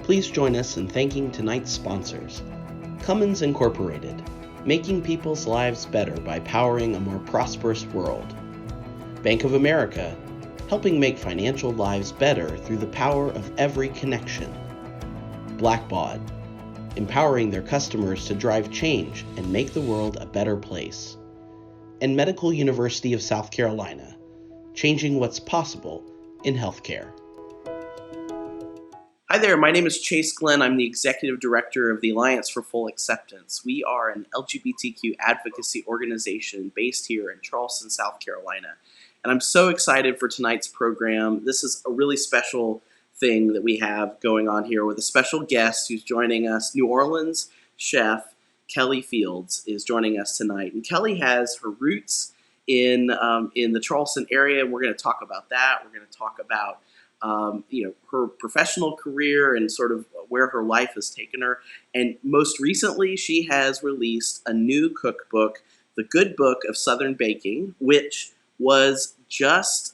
Please join us in thanking tonight's sponsors. Cummins Incorporated, making people's lives better by powering a more prosperous world. Bank of America, helping make financial lives better through the power of every connection. Blackbaud, empowering their customers to drive change and make the world a better place. And Medical University of South Carolina, changing what's possible in healthcare. Hi there, my name is Chase Glenn. I'm the Executive Director of the Alliance for Full Acceptance. We are an LGBTQ advocacy organization based here in Charleston, South Carolina. And I'm so excited for tonight's program. This is a really special thing that we have going on here with a special guest who's joining us. New Orleans chef Kelly Fields is joining us tonight. And Kelly has her roots in the Charleston area. We're going to talk about that. We're going to talk about her professional career and sort of where her life has taken her. And most recently, she has released a new cookbook, The Good Book of Southern Baking, which was just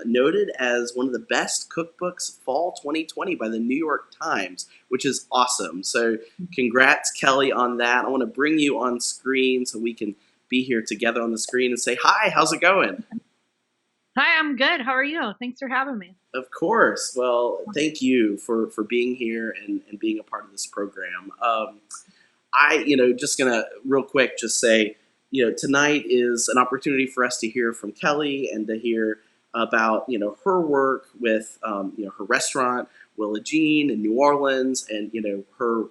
noted as one of the best cookbooks fall 2020 by the New York Times, which is awesome. So congrats, Kelly, on that. I want to bring you on screen so we can be here together on the screen and say, hi, how's it going? Hi, I'm good. How are you? Thanks for having me. Of course. Well, thank you for being here and being a part of this program. Just going to real quick just say, tonight is an opportunity for us to hear from Kelly and to hear about, her work with, her restaurant, Willa Jean in New Orleans, and, her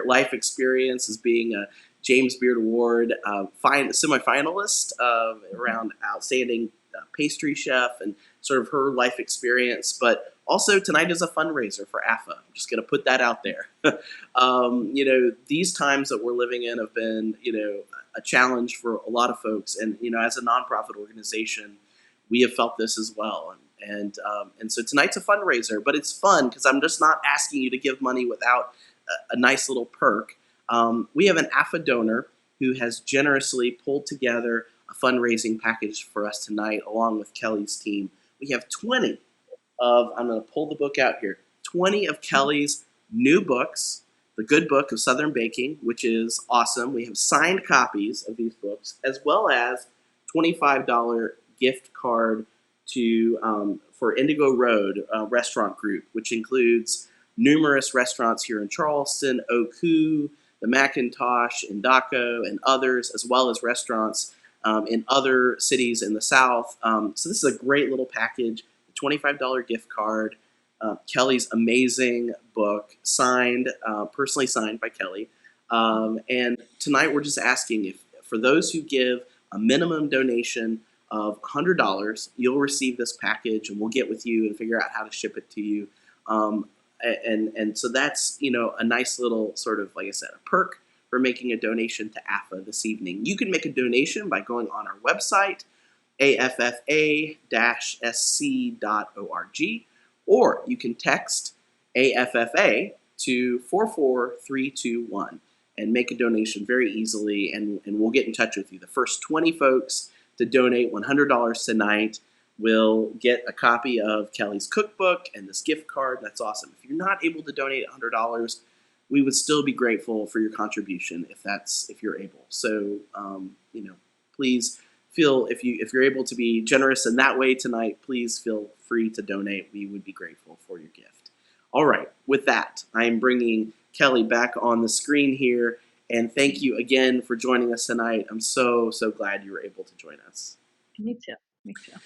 life experience as being a James Beard Award semifinalist around outstanding pastry chef and sort of her life experience. But also tonight is a fundraiser for AFA. I'm just going to put that out there. These times that we're living in have been, a challenge for a lot of folks. And, as a nonprofit organization, we have felt this as well. And so tonight's a fundraiser, but it's fun because I'm just not asking you to give money without a nice little perk. We have an AFA donor who has generously pulled together a fundraising package for us tonight, along with Kelly's team. We have 20 I'm going to pull the book out here, 20 of Kelly's new books, The Good Book of Southern Baking, which is awesome. We have signed copies of these books, as well as $25 gift card for Indigo Road Restaurant Group, which includes numerous restaurants here in Charleston, Oku, the Macintosh, Indako, and others, as well as restaurants in other cities in the South. So this is a great little package, a $25 gift card, Kelly's amazing book, personally signed by Kelly. And tonight we're just asking if, for those who give a minimum donation of $100, you'll receive this package and we'll get with you and figure out how to ship it to you. And so that's, a nice little sort of, like I said, a perk for making a donation to AFA this evening. You can make a donation by going on our website, affa-sc.org, or you can text AFFA to 44321 and make a donation very easily, and we'll get in touch with you. The first 20 folks to donate $100 tonight will get a copy of Kelly's cookbook and this gift card. That's awesome. If you're not able to donate $100, we would still be grateful for your contribution if you're able. So, please feel if you're able to be generous in that way tonight, please feel free to donate. We would be grateful for your gift. All right, with that, I am bringing Kelly back on the screen here, and thank you again for joining us tonight. I'm so glad you were able to join us. Me too.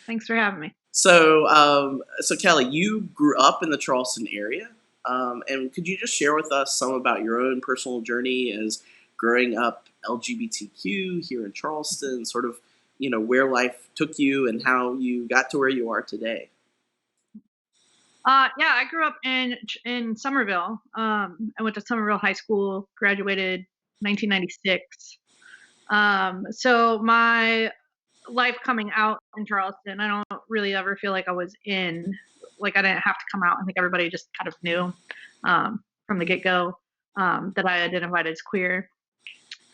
Thanks for having me. So Kelly, you grew up in the Charleston area. And could you just share with us some about your own personal journey as growing up LGBTQ here in Charleston, sort of, where life took you and how you got to where you are today? I grew up in Somerville. I went to Somerville High School, graduated 1996. So my life coming out in Charleston, I don't really ever feel like I was I didn't have to come out. I think everybody just kind of knew from the get-go that I identified as queer.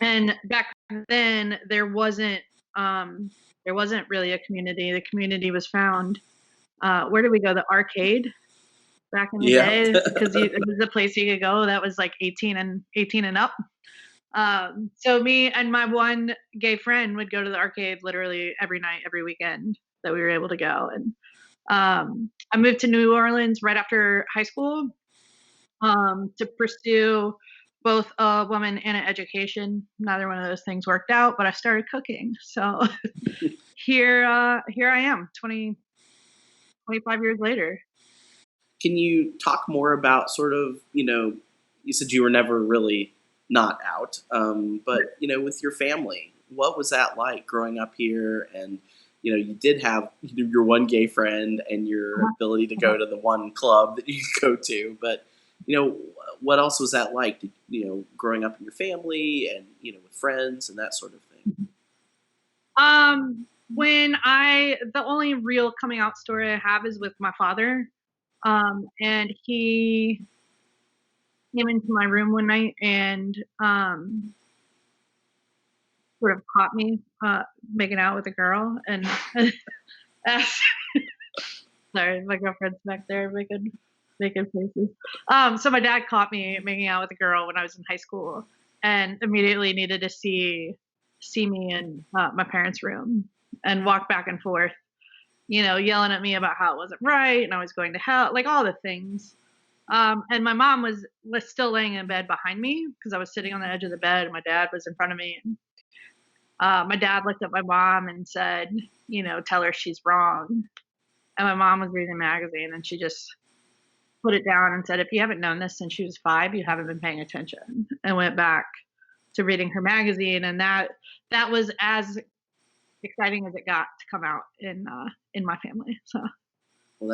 And back then, there wasn't really a community. The community was found. Where did we go? The arcade. back in the Yeah. day because it was a place you could go that was like 18 and up. So me and my one gay friend would go to the arcade literally every night, every weekend that we were able to go. And I moved to New Orleans right after high school to pursue both a woman and an education. Neither one of those things worked out, but I started cooking. So here I am, 25 years later. Can you talk more about sort of, you said you were never really not out, but, with your family, what was that like growing up here? And, you did have your one gay friend and your Uh-huh, ability to uh-huh. go to the one club that you could go to, but, what else was that like, growing up in your family and, with friends and that sort of thing? The only real coming out story I have is with my father. And he came into my room one night and sort of caught me making out with a girl. And sorry, my girlfriend's back there making faces. So my dad caught me making out with a girl when I was in high school, and immediately needed to see me in my parents' room and walk back and forth, yelling at me about how it wasn't right and I was going to hell, like all the things. And my mom was still laying in bed behind me because I was sitting on the edge of the bed and my dad was in front of me. And my dad looked at my mom and said, tell her she's wrong. And my mom was reading a magazine and she just put it down and said, if you haven't known this since she was 5, you haven't been paying attention. And went back to reading her magazine. And that was as exciting as it got to come out in my family. So Well,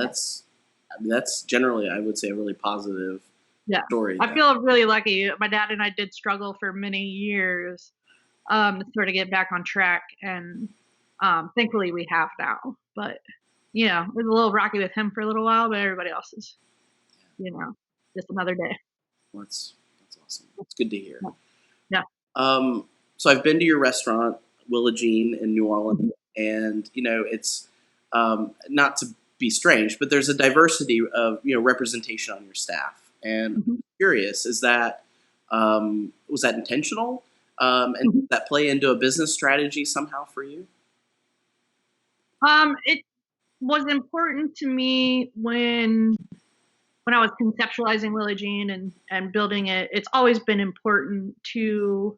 that's generally, I would say, a really positive yeah, story I then. feel really lucky. My dad and I did struggle for many years to sort of get back on track, and thankfully we have now. But it was a little rocky with him for a little while, but everybody else is, you know, just another day. Well, that's awesome. It's good to hear. Yeah. Yeah. So I've been to your restaurant, Willa Jean in New Orleans, Mhm. and it's not to be strange, but there's a diversity of representation on your staff, and Mhm. I'm curious, is that was that intentional, and Mhm. does that play into a business strategy somehow for you? It was important to me when I was conceptualizing Lily Jean and building it. It's always been important to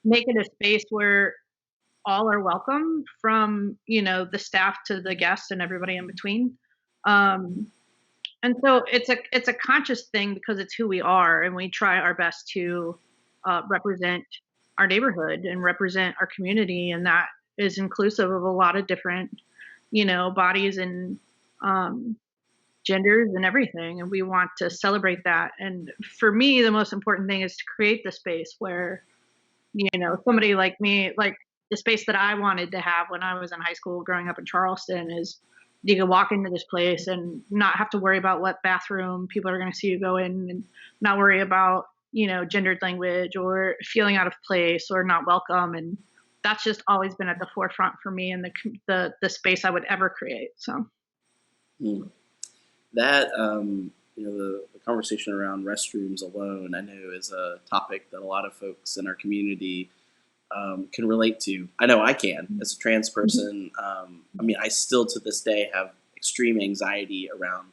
make it a space where all are welcome, from the staff to the guests and everybody in between. Um, and so it's a conscious thing because it's who we are, and we try our best to represent our neighborhood and represent our community, and that is inclusive of a lot of different bodies and um, genders and everything, and we want to celebrate that. And for me, the most important thing is to create the space where somebody like me, like the space that I wanted to have when I was in high school growing up in Charleston, is you can walk into this place and not have to worry about what bathroom people are going to see you go in, and not worry about gendered language or feeling out of place or not welcome. And that's just always been at the forefront for me in the space I would ever create. So Hmm. That the conversation around restrooms alone, I know, is a topic that a lot of folks in our community can relate to. I know I can as a trans mhm, person. I mean, I still to this day have extreme anxiety around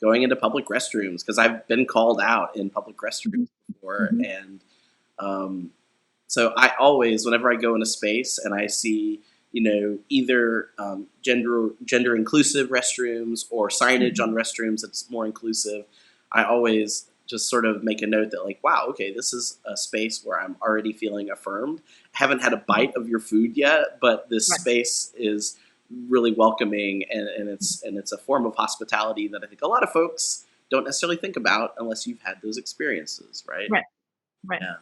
going into public restrooms because I've been called out in public restrooms mhm, before, mhm, and um, so I always, whenever I go in a space and I see, either gender inclusive restrooms or signage on mhm, restrooms that's more inclusive, I always just sort of make a note that, like, wow, okay, this is a space where I'm already feeling affirmed. I haven't had a mhm. bite of your food yet, but this Right, space is really welcoming, and it's a form of hospitality that I think a lot of folks don't necessarily think about unless you've had those experiences, right? right, right. Yeah.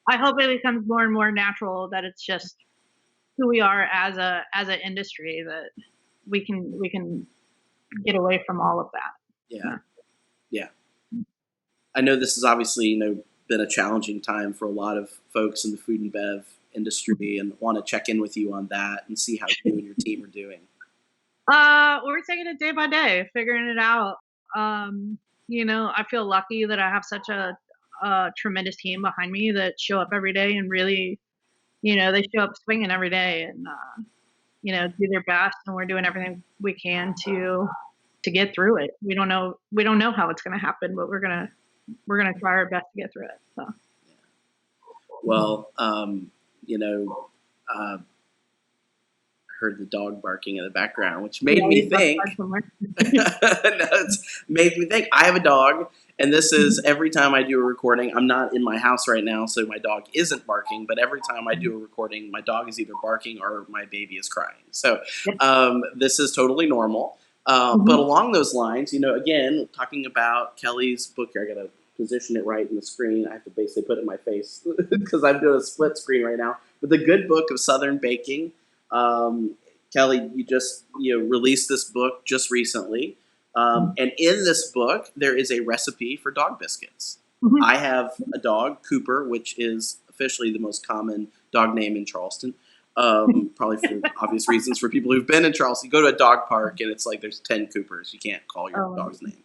I hope it becomes more and more natural that it's just who we are as an industry, that we can get away from all of that. Yeah. Yeah. Yeah. I know this has obviously, been a challenging time for a lot of folks in the food and bev industry, and want to check in with you on that and see how you and your team are doing. We're taking it day by day, figuring it out. Um, I feel lucky that I have such a tremendous team behind me that show up every day and really, they show up swinging every day and do their best, and we're doing everything we can to get through it. We don't know how it's going to happen, but we're gonna try our best to get through it. So. Well, you know, uh, heard the dog barking in the background, which made Yeah, me he's outside think. somewhere. No, it's made me think. I have a dog, and this is every time I do a recording. I'm not in my house right now, so my dog isn't barking. But every time I do a recording, my dog is either barking or my baby is crying. So Yep. this is totally normal. But Mhm. along those lines, again, talking about Kelly's book here, I gotta position it right in the screen. I have to basically put it in my face because I'm doing a split screen right now. But the Good Book of Southern Baking. Um, Kelly, you just released this book just recently, and in this book there is a recipe for dog biscuits. Mhm. I have a dog, Cooper, which is officially the most common dog name in Charleston. Probably for obvious reasons for people who've been in Charleston. You go to a dog park and it's like there's 10 Coopers. You can't call your Oh, dog's name.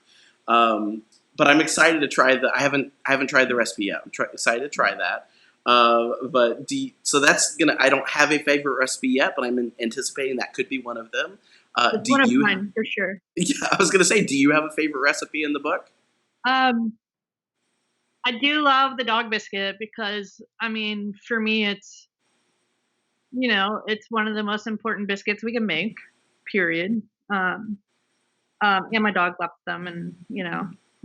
But I'm excited to try the. I haven't tried the recipe yet. I'm excited to try that. But so that's gonna. I don't have a favorite recipe yet, but I'm anticipating that could be one of them. it's Do one of you? mine for sure. Yeah, I was gonna say, do you have a favorite recipe in the book? Um, I do love the dog biscuit because, I mean, for me, it's one of the most important biscuits we can make, period. Um, and my dog loves them, and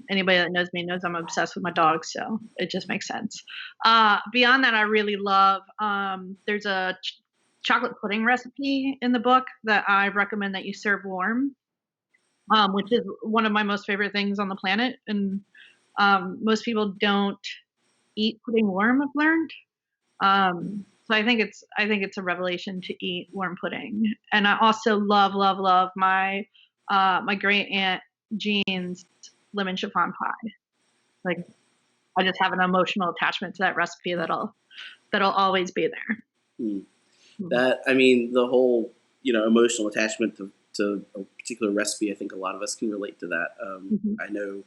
anybody that knows me knows I'm obsessed with my dog, so it just makes sense. Beyond that, I really love. There's a chocolate pudding recipe in the book that I recommend that you serve warm, which is one of my most favorite things on the planet, and most people don't eat pudding warm. I've learned. So I think it's a revelation to eat warm pudding, and I also love love love my great aunt Jean's lemon chiffon pie. Like, I just have an emotional attachment to that recipe that'll always be there. Hmm. Mhm. That I mean, the whole emotional attachment to a particular recipe. I think a lot of us can relate to that. Mhm. I know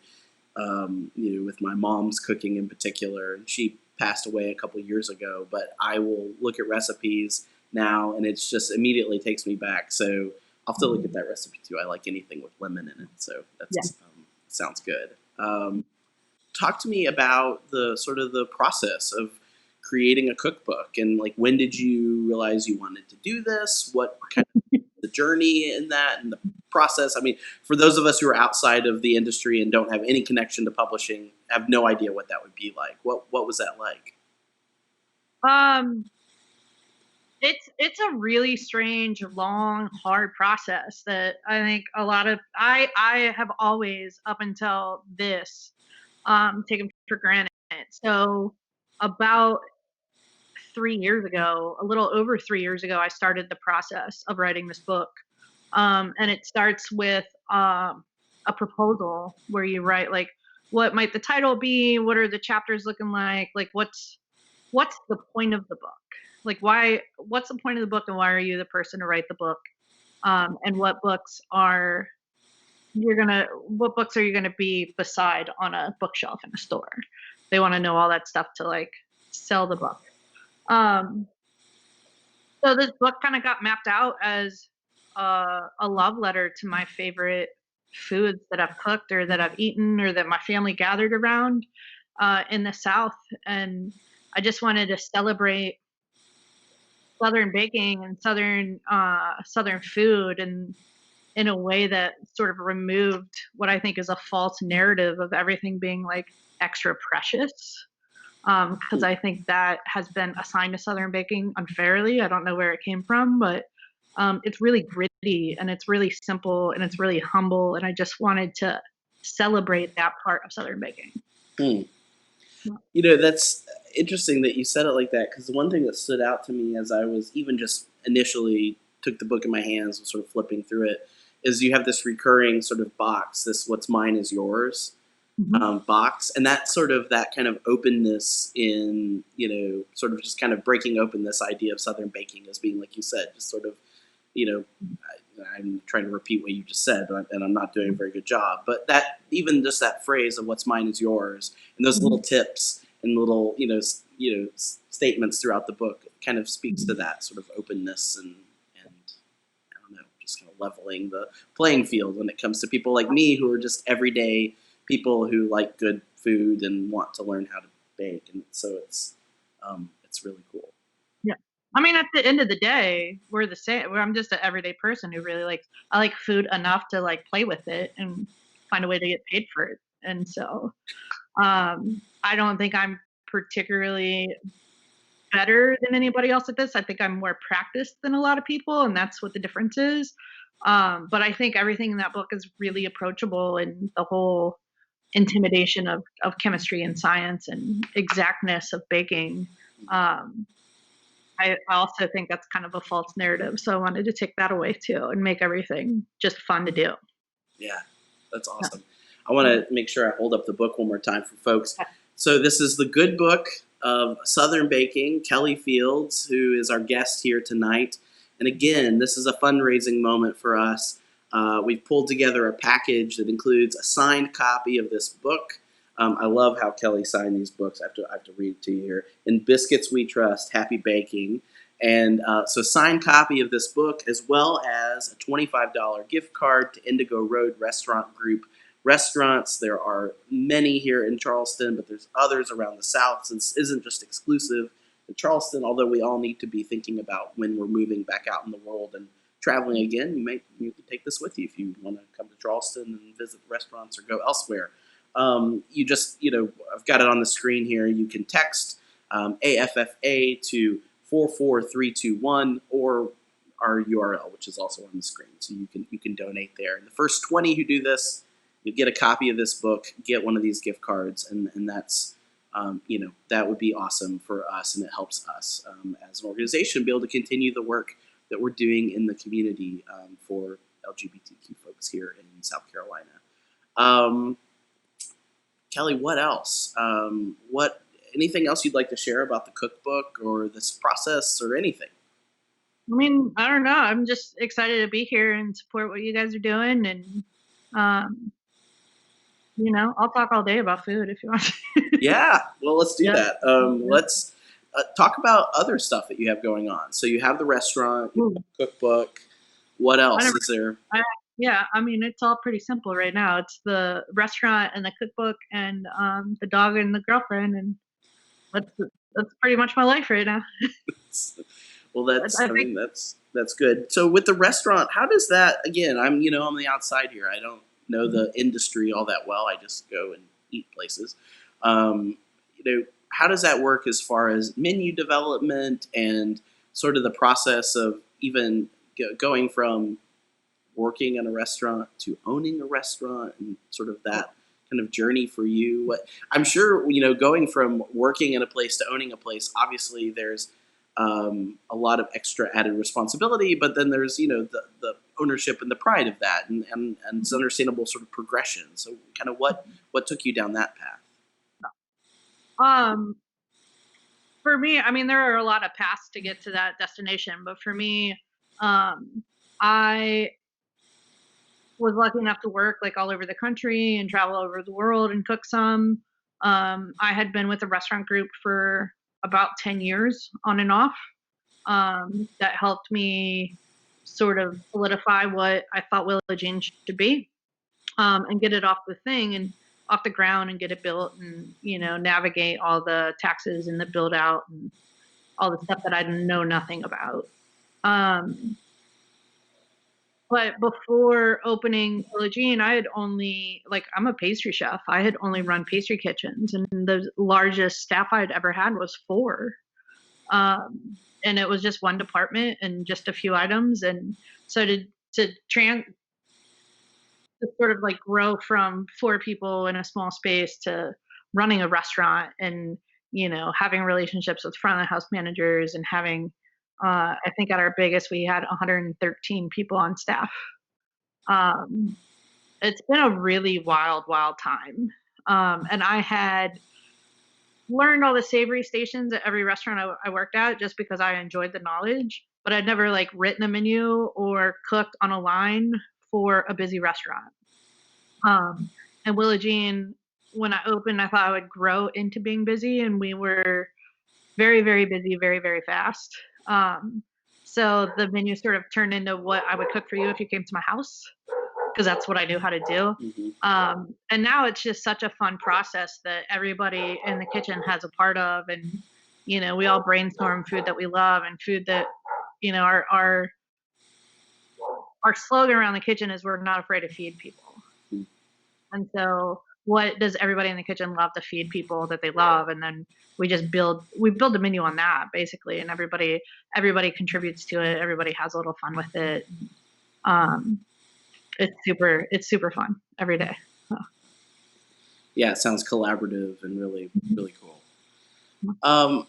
with my mom's cooking in particular. And she passed away a couple years ago, but I will look at recipes now, and it's just immediately takes me back. So I'll have to look at Mhm. that recipe too. I like anything with lemon in it, so Yeah. that's sounds good. Talk to me about the sort of the process of creating a cookbook, and like when did you realize you wanted to do this? What kind of the journey in that and the process. I mean, for those of us who are outside of the industry and don't have any connection to publishing, have no idea what that would be like. What was that like? Um, it's a really strange, long, hard process that I think a lot of I have always, up until this, taken for granted. So about 3 years ago, a little over 3 years ago, I started the process of writing this book. And it starts with a proposal where you write, like, what might the title be? What are the chapters looking like? Like, what's the point of the book? Like, what's the point of the book, and why are you the person to write the book? And what books are you gonna be beside on a bookshelf in a store? They want to know all that stuff to, like, sell the book. Um, so this book kind of got mapped out as a love letter to my favorite foods that I've cooked or that I've eaten or that my family gathered around in the South. And I just wanted to celebrate Southern baking and Southern food, and in a way that sort of removed what I think is a false narrative of everything being, like, extra precious. Because I think that has been assigned to Southern baking unfairly. I don't know where it came from, but it's really gritty and it's really simple and it's really humble. And I just wanted to celebrate that part of Southern baking. Hmm. Yeah. That's interesting that you said it like that because the one thing that stood out to me as I was even just initially took the book in my hands, was sort of flipping through it, is you have this recurring sort of box, this "what's mine is yours" Mhm. box, and that kind of openness in sort of just kind of breaking open this idea of Southern baking as being, like you said, just sort of you know I'm trying to repeat what you just said, and I'm not doing a very good job. But that, even just that phrase of "what's mine is yours," and those little Mhm. tips and little, statements throughout the book kind of speaks to Mhm. that sort of openness and I don't know, just kind of leveling the playing field when it comes to people like me who are just everyday people who like good food and want to learn how to bake, and so it's really cool. Yeah. I mean, at the end of the day, we're the same. I'm just an everyday person who really likes I like food enough to, like, play with it and find a way to get paid for it, and so, I don't think I'm particularly better than anybody else at this. I think I'm more practiced than a lot of people, and that's what the difference is. But I think everything in that book is really approachable, and the whole intimidation of chemistry and science and exactness of baking. Um, I also think that's kind of a false narrative, so I wanted to take that away too and make everything just fun to do. Yeah, that's Yeah, awesome. I want yeah, to make sure I hold up the book one more time for folks. yeah. So this is the Good Book of Southern Baking. Kelly Fields, who is our guest here tonight, and again, this is a fundraising moment for us. We've pulled together a package that includes a signed copy of this book. I love how Kelly signed these books. I have to read it to you here. In Biscuits We Trust, Happy Baking. And so, signed copy of this book, as well as a $25 gift card to Indigo Road Restaurant Group restaurants. There are many here in Charleston, but there's others around the South. So this isn't just exclusive to Charleston, although we all need to be thinking about when we're moving back out in the world and traveling again. You can take this with you if you want to come to Charleston and visit restaurants or go elsewhere. I've got it on the screen here. You can text AFFA to 44321 or our URL, which is also on the screen. So you can donate there. And the first 20 who do this, you get a copy of this book, get one of these gift cards, and that's that would be awesome for us, and it helps us as an organization be able to continue the work that we're doing in the community for LGBTQ folks here in South Carolina. Um, Kelly, what else? What anything else you'd like to share about the cookbook or this process or anything? I mean, I don't know. I'm just excited to be here and support what you guys are doing, and um, I'll talk all day about food if you want. Yeah, well, let's do Yeah, that. Let's talk about other stuff that you have going on. So you have the restaurant, you ooh, have the cookbook. What I else never. is there? I, yeah, I mean, it's all pretty simple right now. It's the restaurant and the cookbook and the dog and the girlfriend, and that's that's pretty much my life right now. Well, I I think. mean, that's good. So with the restaurant, how does that? Again, I'm the outside here. I don't know the industry all that well. I just go and eat places. Um, how does that work as far as menu development and sort of the process of even going from working in a restaurant to owning a restaurant and sort of that kind of journey for you? What I'm sure, going from working in a place to owning a place, obviously there's a lot of extra added responsibility, but then there's the ownership and the pride of that, and it's understandable sort of progression. So kind of what took you down that path? Um, for me, I mean, there are a lot of paths to get to that destination, but for me, I was lucky enough to work like all over the country and travel all over the world and cook some. I had been with a restaurant group for about 10 years on and off. That helped me sort of solidify what I thought Willa Jean should be, and get it off the thing and off the ground and get it built and, navigate all the taxes and the build out and all the stuff that I know nothing about. Um, but before opening Willa Jean, I had only like I'm a pastry chef. I had only run pastry kitchens, and the largest staff I'd ever had was four. And it was just one department and just a few items. And so to sort of like grow from four people in a small space to running a restaurant and having relationships with front of the house managers and having I think at our biggest we had 113 people on staff. um, it's been a really wild time. And I had learned all the savory stations at every restaurant I worked at just because I enjoyed the knowledge. but I'd never like written a menu or cooked on a line for a busy restaurant. Um, and Willie Jean, when I opened, I thought I would grow into being busy, and we were very, very busy, very, very fast. Um, so the menu sort of turned into what I would cook for you if you came to my house, because that's what I knew how to do. Hmm. And now it's just such a fun process that everybody in the kitchen has a part of, and we all brainstorm food that we love and food that our slogan around the kitchen is we're not afraid to feed people. And so what does everybody in the kitchen love to feed people that they love? And then we build a menu on that basically, and everybody contributes to it. Everybody has a little fun with it. Um, it's super fun every day. So, Yeah, it sounds collaborative and really, mhm. really cool. Um,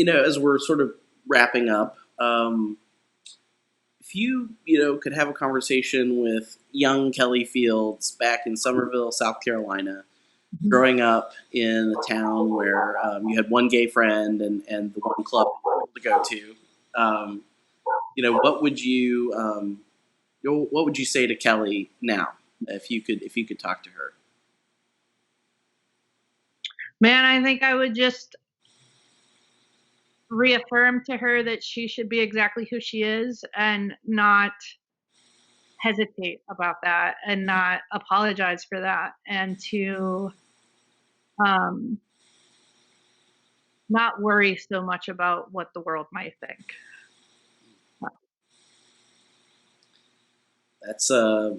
as we're sort of wrapping up, if you could have a conversation with young Kelly Fields back in Somerville, South Carolina, Mhm. growing up in a town where you had one gay friend and the one club you were able to go to, um, what would you say to Kelly now if you could talk to her? Man, I think I would just reaffirm to her that she should be exactly who she is and not hesitate about that and not apologize for that, and to um, not worry so much about what the world might think. That's a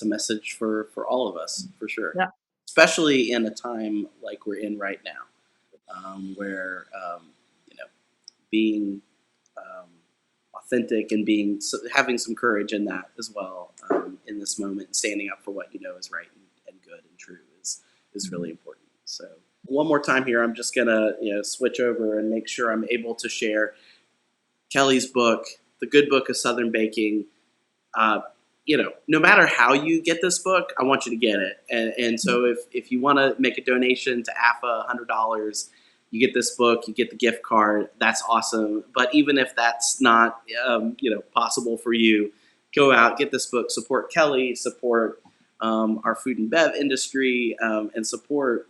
message for all of us for sure, Yeah. especially in a time like we're in right now, where you know being um, authentic and having some courage in that as well, in this moment, and standing up for what you know is right and good and true is really important. So one more time here, I'm just gonna switch over and make sure I'm able to share Kelly's book, The Good Book of Southern Baking. No matter how you get this book, I want you to get it. And so if you want to make a donation to AFA, $100, you get this book, you get the gift card. That's awesome. But even if that's not possible for you, go out, get this book, support Kelly, support our food and bev industry, and support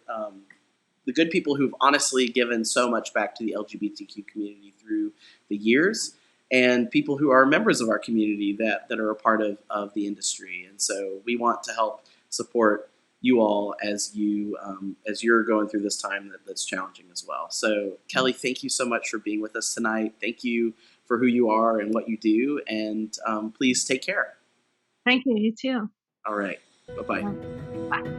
the good people who've honestly given so much back to the LGBTQ community through the years, and people who are members of our community that are a part of the industry. And so we want to help support you all as you're going through this time that's challenging as well. So Kelly, thank you so much for being with us tonight. Thank you for who you are and what you do, and please take care. Thank you. You too. All right, bye bye. Bye.